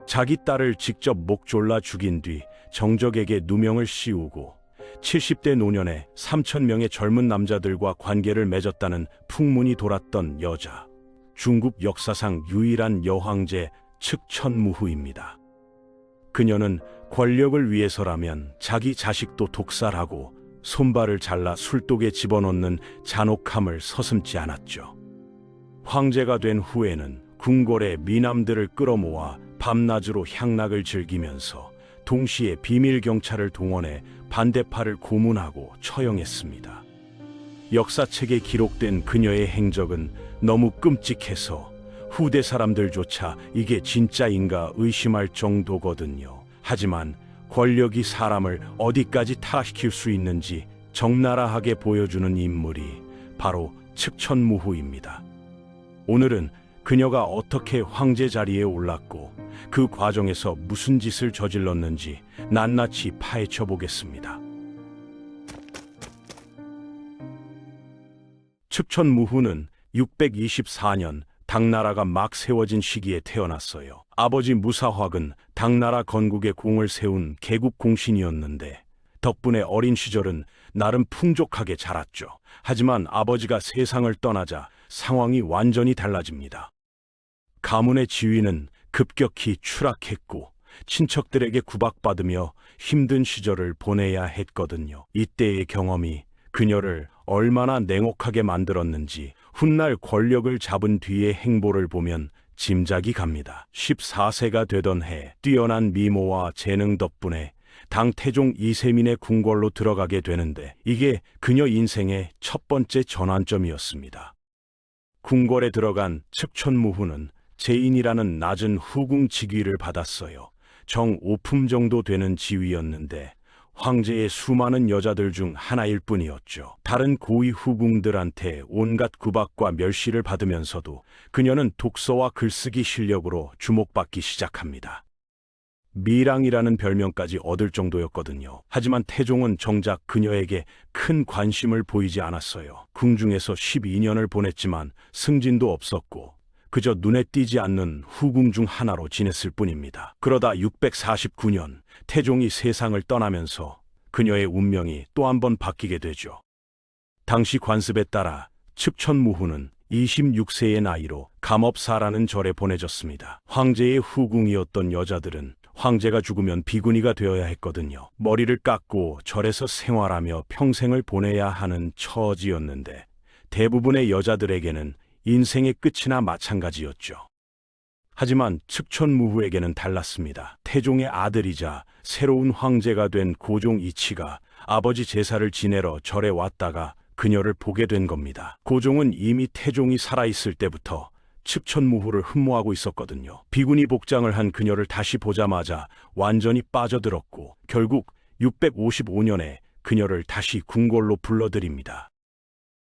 자기 딸을 직접 목 졸라 죽인 뒤 정적에게 누명을 씌우고 70대 노년에 3,000명의 젊은 남자들과 관계를 맺었다는 풍문이 돌았던 여자. 중국 역사상 유일한 여황제 측천무후입니다. 그녀는 권력을 위해서라면 자기 자식도 독살하고 손발을 잘라 술독에 집어넣는 잔혹함을 서슴지 않았죠. 황제가 된 후에는 궁궐에 미남들을 끌어모아 밤낮으로 향락을 즐기면서 동시에 비밀 경찰을 동원해 반대파를 고문하고 처형했습니다. 역사책에 기록된 그녀의 행적은 너무 끔찍해서 후대 사람들조차 이게 진짜인가 의심할 정도거든요. 하지만 권력이 사람을 어디까지 타락시킬 수 있는지 적나라하게 보여주는 인물이 바로 측천무후입니다. 오늘은 그녀가 어떻게 황제 자리에 올랐고 그 과정에서 무슨 짓을 저질렀는지 낱낱이 파헤쳐 보겠습니다. 측천무후는 624년 당나라가 막 세워진 시기에 태어났어요. 아버지 무사확은 당나라 건국에 공을 세운 개국 공신이었는데 덕분에 어린 시절은 나름 풍족하게 자랐죠. 하지만 아버지가 세상을 떠나자 상황이 완전히 달라집니다. 가문의 지위는 급격히 추락했고 친척들에게 구박받으며 힘든 시절을 보내야 했거든요. 이때의 경험이 그녀를 얼마나 냉혹하게 만들었는지 훗날 권력을 잡은 뒤의 행보를 보면 짐작이 갑니다. 14세가 되던 해 뛰어난 미모와 재능 덕분에 당 태종 이세민의 궁궐로 들어가게 되는데 이게 그녀 인생의 첫 번째 전환점이었습니다. 궁궐에 들어간 측천무후는 제인이라는 낮은 후궁 직위를 받았어요. 정 5품 정도 되는 지위였는데 황제의 수많은 여자들 중 하나일 뿐이었죠. 다른 고위 후궁들한테 온갖 구박과 멸시를 받으면서도 그녀는 독서와 글쓰기 실력으로 주목받기 시작합니다. 미랑이라는 별명까지 얻을 정도였거든요. 하지만 태종은 정작 그녀에게 큰 관심을 보이지 않았어요. 궁중에서 12년을 보냈지만 승진도 없었고 그저 눈에 띄지 않는 후궁 중 하나로 지냈을 뿐입니다. 그러다 649년 태종이 세상을 떠나면서 그녀의 운명이 또 한 번 바뀌게 되죠. 당시 관습에 따라 측천무후는 26세의 나이로 감업사라는 절에 보내졌습니다. 황제의 후궁이었던 여자들은 황제가 죽으면 비구니가 되어야 했거든요. 머리를 깎고 절에서 생활하며 평생을 보내야 하는 처지였는데 대부분의 여자들에게는 인생의 끝이나 마찬가지였죠. 하지만 측천무후에게는 달랐습니다. 태종의 아들이자 새로운 황제가 된 고종 이치가 아버지 제사를 지내러 절에 왔다가 그녀를 보게 된 겁니다. 고종은 이미 태종이 살아있을 때부터 측천무후를 흠모하고 있었거든요. 비구니 복장을 한 그녀를 다시 보자마자 완전히 빠져들었고 결국 655년에 그녀를 다시 궁궐로 불러들입니다.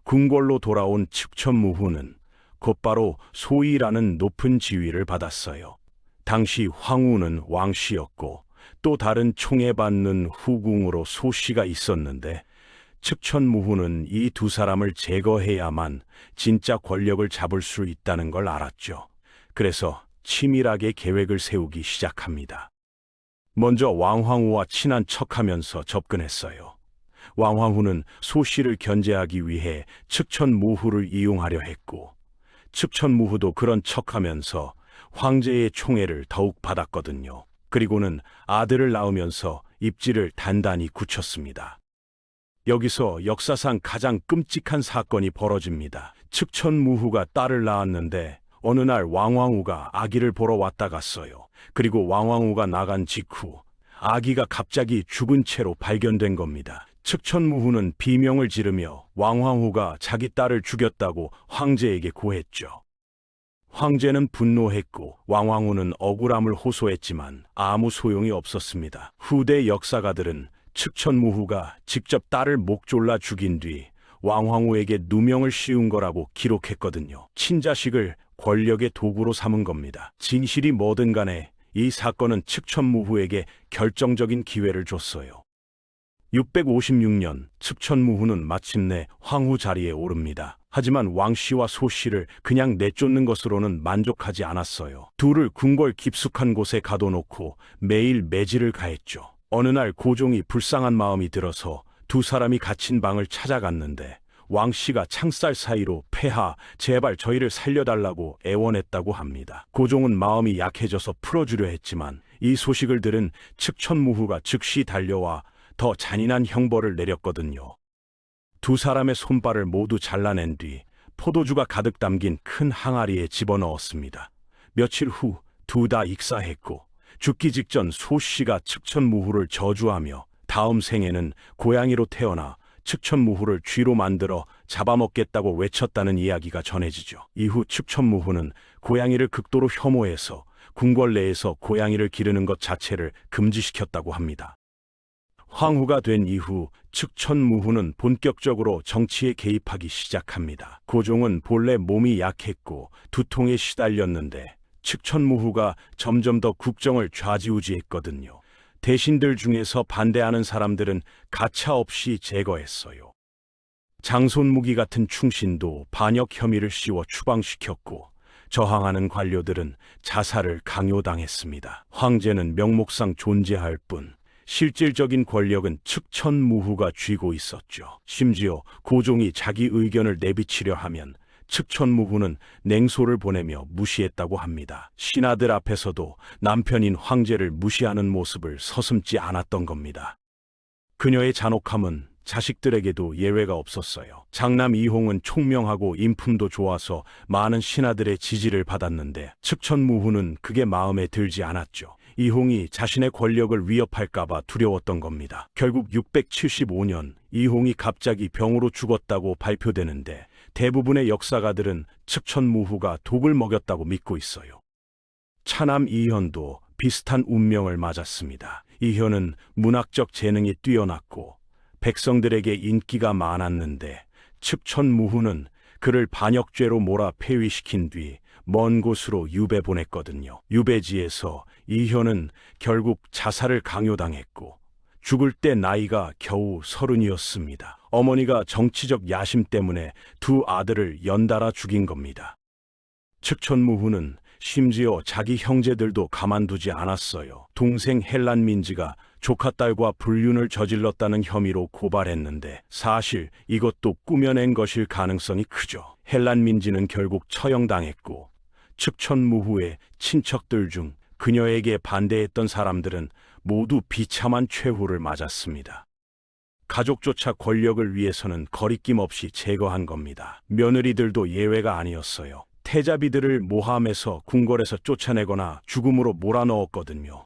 궁궐로 돌아온 측천무후는 곧바로 소위라는 높은 지위를 받았어요. 당시 황후는 왕씨였고 또 다른 총애받는 후궁으로 소씨가 있었는데 측천무후는 이 두 사람을 제거해야만 진짜 권력을 잡을 수 있다는 걸 알았죠. 그래서 치밀하게 계획을 세우기 시작합니다. 먼저 왕황후와 친한 척하면서 접근했어요. 왕황후는 소씨를 견제하기 위해 측천무후를 이용하려 했고 측천무후도 그런 척하면서 황제의 총애를 더욱 받았거든요. 그리고는 아들을 낳으면서 입지를 단단히 굳혔습니다. 여기서 역사상 가장 끔찍한 사건이 벌어집니다. 측천무후가 딸을 낳았는데 어느 날 왕황후가 아기를 보러 왔다 갔어요. 그리고 왕황후가 나간 직후 아기가 갑자기 죽은 채로 발견된 겁니다. 측천무후는 비명을 지르며 왕황후가 자기 딸을 죽였다고 황제에게 고했죠. 황제는 분노했고 왕황후는 억울함을 호소했지만 아무 소용이 없었습니다. 후대 역사가들은 측천무후가 직접 딸을 목 졸라 죽인 뒤 왕황후에게 누명을 씌운 거라고 기록했거든요. 친자식을 권력의 도구로 삼은 겁니다. 진실이 뭐든 간에 이 사건은 측천무후에게 결정적인 기회를 줬어요. 656년 측천무후는 마침내 황후 자리에 오릅니다. 하지만 왕씨와 소씨를 그냥 내쫓는 것으로는 만족하지 않았어요. 둘을 궁궐 깊숙한 곳에 가둬놓고 매일 매질을 가했죠. 어느 날 고종이 불쌍한 마음이 들어서 두 사람이 갇힌 방을 찾아갔는데 왕씨가 창살 사이로 폐하, 제발 저희를 살려달라고 애원했다고 합니다. 고종은 마음이 약해져서 풀어주려 했지만 이 소식을 들은 측천무후가 즉시 달려와 더 잔인한 형벌을 내렸거든요. 두 사람의 손발을 모두 잘라낸 뒤 포도주가 가득 담긴 큰 항아리에 집어넣었습니다. 며칠 후 둘 다 익사했고 죽기 직전 소씨가 측천무후를 저주하며 다음 생에는 고양이로 태어나 측천무후를 쥐로 만들어 잡아먹겠다고 외쳤다는 이야기가 전해지죠. 이후 측천무후는 고양이를 극도로 혐오해서 궁궐 내에서 고양이를 기르는 것 자체를 금지시켰다고 합니다. 황후가 된 이후 측천무후는 본격적으로 정치에 개입하기 시작합니다. 고종은 본래 몸이 약했고 두통에 시달렸는데 측천무후가 점점 더 국정을 좌지우지했거든요. 대신들 중에서 반대하는 사람들은 가차없이 제거했어요. 장손무기 같은 충신도 반역 혐의를 씌워 추방시켰고 저항하는 관료들은 자살을 강요당했습니다. 황제는 명목상 존재할 뿐 실질적인 권력은 측천무후가 쥐고 있었죠. 심지어 고종이 자기 의견을 내비치려 하면 측천무후는 냉소를 보내며 무시했다고 합니다. 신하들 앞에서도 남편인 황제를 무시하는 모습을 서슴지 않았던 겁니다. 그녀의 잔혹함은 자식들에게도 예외가 없었어요. 장남 이홍은 총명하고 인품도 좋아서 많은 신하들의 지지를 받았는데 측천무후는 그게 마음에 들지 않았죠. 이홍이 자신의 권력을 위협할까봐 두려웠던 겁니다. 결국 675년 이홍이 갑자기 병으로 죽었다고 발표되는데 대부분의 역사가들은 측천무후가 독을 먹였다고 믿고 있어요. 차남 이현도 비슷한 운명을 맞았습니다. 이현은 문학적 재능이 뛰어났고 백성들에게 인기가 많았는데 측천무후는 그를 반역죄로 몰아 폐위시킨 뒤 먼 곳으로 유배 보냈거든요. 유배지에서 이현은 결국 자살을 강요당했고 죽을 때 나이가 겨우 30이었습니다. 어머니가 정치적 야심 때문에 두 아들을 연달아 죽인 겁니다. 측천무후는 심지어 자기 형제들도 가만두지 않았어요. 동생 헬란민지가 조카 딸과 불륜을 저질렀다는 혐의로 고발했는데 사실 이것도 꾸며낸 것일 가능성이 크죠. 헬란민지는 결국 처형당했고 측천무후의 친척들 중 그녀에게 반대했던 사람들은 모두 비참한 최후를 맞았습니다. 가족조차 권력을 위해서는 거리낌 없이 제거한 겁니다. 며느리들도 예외가 아니었어요. 태자비들을 모함해서 궁궐에서 쫓아내거나 죽음으로 몰아넣었거든요.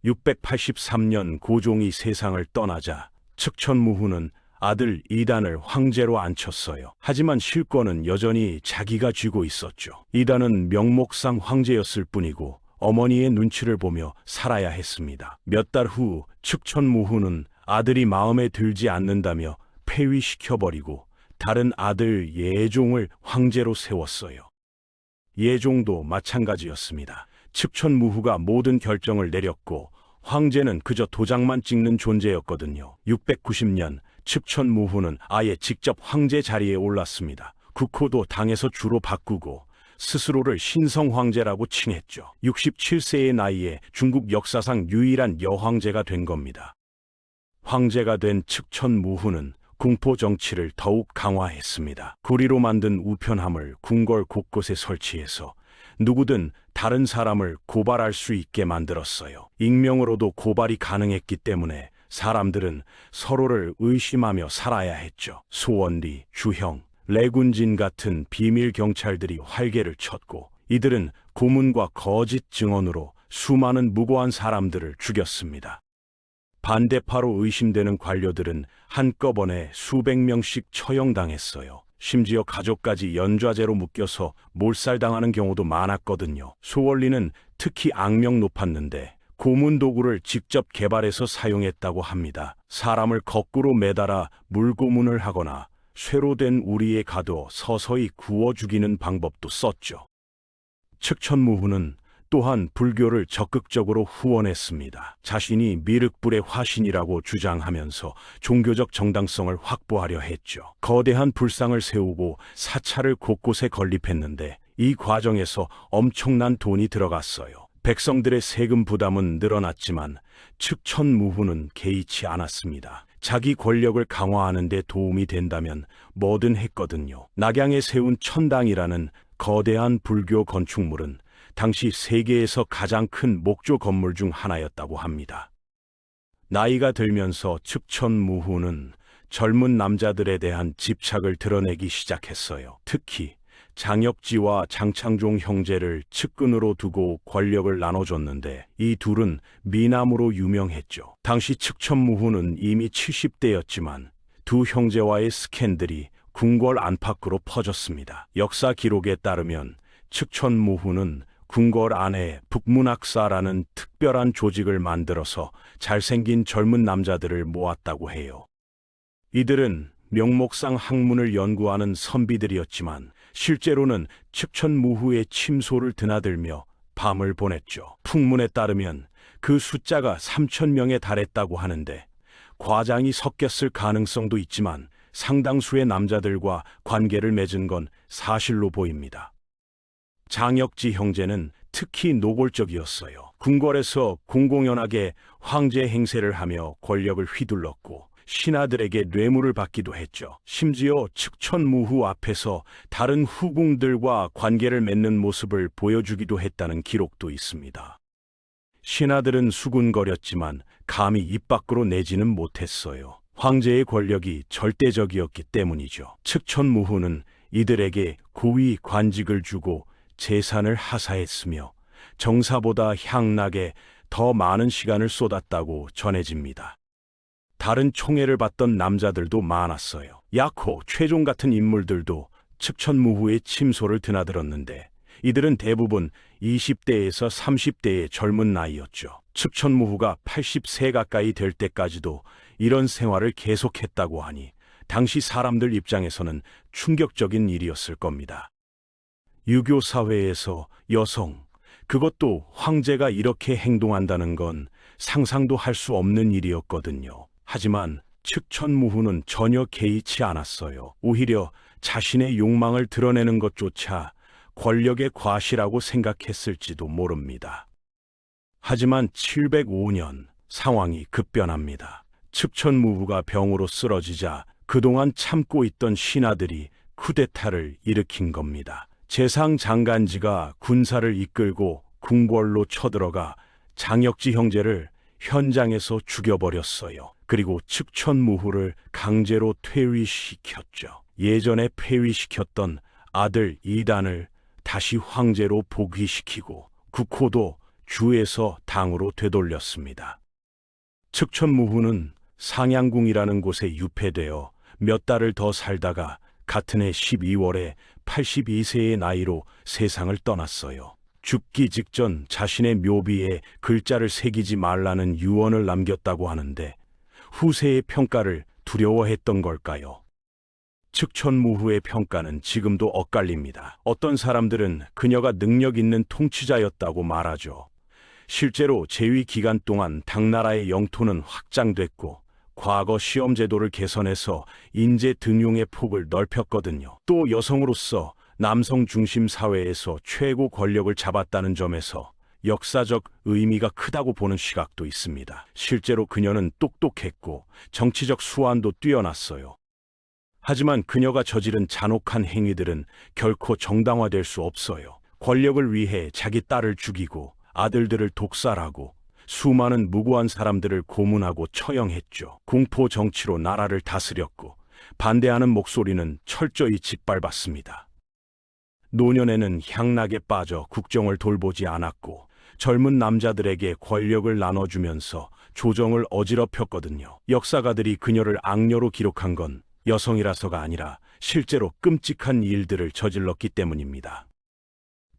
683년 고종이 세상을 떠나자 측천무후는 아들 이단을 황제로 앉혔어요. 하지만 실권은 여전히 자기가 쥐고 있었죠. 이단은 명목상 황제였을 뿐이고 어머니의 눈치를 보며 살아야 했습니다. 몇 달 후 측천무후는 아들이 마음에 들지 않는다며 폐위시켜버리고 다른 아들 예종을 황제로 세웠어요. 예종도 마찬가지였습니다. 측천무후가 모든 결정을 내렸고 황제는 그저 도장만 찍는 존재였거든요. 690년 측천무후는 아예 직접 황제 자리에 올랐습니다. 국호도 당에서 주로 바꾸고 스스로를 신성황제라고 칭했죠. 67세의 나이에 중국 역사상 유일한 여황제가 된 겁니다. 황제가 된 측천무후는 궁포 정치를 더욱 강화했습니다. 구리로 만든 우편함을 궁궐 곳곳에 설치해서 누구든 다른 사람을 고발할 수 있게 만들었어요. 익명으로도 고발이 가능했기 때문에 사람들은 서로를 의심하며 살아야 했죠. 소원리, 주형, 레군진 같은 비밀 경찰들이 활개를 쳤고 이들은 고문과 거짓 증언으로 수많은 무고한 사람들을 죽였습니다. 반대파로 의심되는 관료들은 한꺼번에 수백 명씩 처형당했어요. 심지어 가족까지 연좌제로 묶여서 몰살당하는 경우도 많았거든요. 소원리는 특히 악명 높았는데 고문 도구를 직접 개발해서 사용했다고 합니다. 사람을 거꾸로 매달아 물고문을 하거나 쇠로 된 우리에 가둬 서서히 구워 죽이는 방법도 썼죠. 측천무후는 또한 불교를 적극적으로 후원했습니다. 자신이 미륵불의 화신이라고 주장하면서 종교적 정당성을 확보하려 했죠. 거대한 불상을 세우고 사찰을 곳곳에 건립했는데 이 과정에서 엄청난 돈이 들어갔어요. 백성들의 세금 부담은 늘어났지만 측천무후는 개의치 않았습니다. 자기 권력을 강화하는 데 도움이 된다면 뭐든 했거든요. 낙양에 세운 천당이라는 거대한 불교 건축물은 당시 세계에서 가장 큰 목조 건물 중 하나였다고 합니다. 나이가 들면서 측천무후는 젊은 남자들에 대한 집착을 드러내기 시작했어요. 특히 장혁지와 장창종 형제를 측근으로 두고 권력을 나눠줬는데 이 둘은 미남으로 유명했죠. 당시 측천무후는 이미 70대였지만 두 형제와의 스캔들이 궁궐 안팎으로 퍼졌습니다. 역사 기록에 따르면 측천무후는 궁궐 안에 북문학사라는 특별한 조직을 만들어서 잘생긴 젊은 남자들을 모았다고 해요. 이들은 명목상 학문을 연구하는 선비들이었지만 실제로는 측천무후의 침소를 드나들며 밤을 보냈죠. 풍문에 따르면 그 숫자가 3,000명에 달했다고 하는데 과장이 섞였을 가능성도 있지만 상당수의 남자들과 관계를 맺은 건 사실로 보입니다. 장혁지 형제는 특히 노골적이었어요. 궁궐에서 공공연하게 황제 행세를 하며 권력을 휘둘렀고 신하들에게 뇌물을 받기도 했죠. 심지어 측천무후 앞에서 다른 후궁들과 관계를 맺는 모습을 보여주기도 했다는 기록도 있습니다. 신하들은 수군거렸지만 감히 입 밖으로 내지는 못했어요. 황제의 권력이 절대적이었기 때문이죠. 측천무후는 이들에게 고위 관직을 주고 재산을 하사했으며 정사보다 향락에 더 많은 시간을 쏟았다고 전해집니다. 다른 총애를 받던 남자들도 많았어요. 야코, 최종 같은 인물들도 측천무후의 침소를 드나들었는데 이들은 대부분 20대에서 30대의 젊은 나이였죠. 측천무후가 80세 가까이 될 때까지도 이런 생활을 계속했다고 하니 당시 사람들 입장에서는 충격적인 일이었을 겁니다. 유교 사회에서 여성, 그것도 황제가 이렇게 행동한다는 건 상상도 할 수 없는 일이었거든요. 하지만 측천무후는 전혀 개의치 않았어요. 오히려 자신의 욕망을 드러내는 것조차 권력의 과시라고 생각했을지도 모릅니다. 하지만 705년 상황이 급변합니다. 측천무후가 병으로 쓰러지자 그동안 참고 있던 신하들이 쿠데타를 일으킨 겁니다. 재상장간지가 군사를 이끌고 궁궐로 쳐들어가 장혁지 형제를 현장에서 죽여버렸어요. 그리고 측천무후를 강제로 퇴위시켰죠. 예전에 폐위시켰던 아들 이단을 다시 황제로 복위시키고 국호도 주에서 당으로 되돌렸습니다. 측천무후는 상양궁이라는 곳에 유폐되어 몇 달을 더 살다가 같은 해 12월에 82세의 나이로 세상을 떠났어요. 죽기 직전 자신의 묘비에 글자를 새기지 말라는 유언을 남겼다고 하는데 후세의 평가를 두려워했던 걸까요? 측천무후의 평가는 지금도 엇갈립니다. 어떤 사람들은 그녀가 능력 있는 통치자였다고 말하죠. 실제로 재위 기간 동안 당나라의 영토는 확장됐고 과거 시험 제도를 개선해서 인재 등용의 폭을 넓혔거든요. 또 여성으로서 남성 중심 사회에서 최고 권력을 잡았다는 점에서 역사적 의미가 크다고 보는 시각도 있습니다. 실제로 그녀는 똑똑했고 정치적 수완도 뛰어났어요. 하지만 그녀가 저지른 잔혹한 행위들은 결코 정당화될 수 없어요. 권력을 위해 자기 딸을 죽이고 아들들을 독살하고 수많은 무고한 사람들을 고문하고 처형했죠. 공포 정치로 나라를 다스렸고 반대하는 목소리는 철저히 짓밟았습니다. 노년에는 향락에 빠져 국정을 돌보지 않았고 젊은 남자들에게 권력을 나눠주면서 조정을 어지럽혔거든요. 역사가들이 그녀를 악녀로 기록한 건 여성이라서가 아니라 실제로 끔찍한 일들을 저질렀기 때문입니다.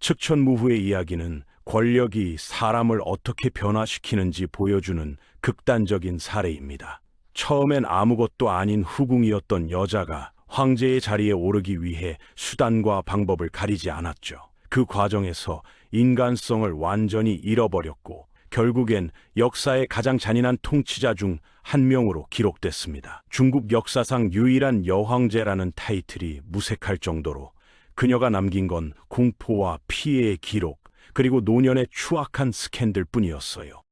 측천무후의 이야기는 권력이 사람을 어떻게 변화시키는지 보여주는 극단적인 사례입니다. 처음엔 아무것도 아닌 후궁이었던 여자가 황제의 자리에 오르기 위해 수단과 방법을 가리지 않았죠. 그 과정에서 인간성을 완전히 잃어버렸고 결국엔 역사의 가장 잔인한 통치자 중 한 명으로 기록됐습니다. 중국 역사상 유일한 여황제라는 타이틀이 무색할 정도로 그녀가 남긴 건 공포와 피해의 기록, 그리고 노년의 추악한 스캔들뿐이었어요.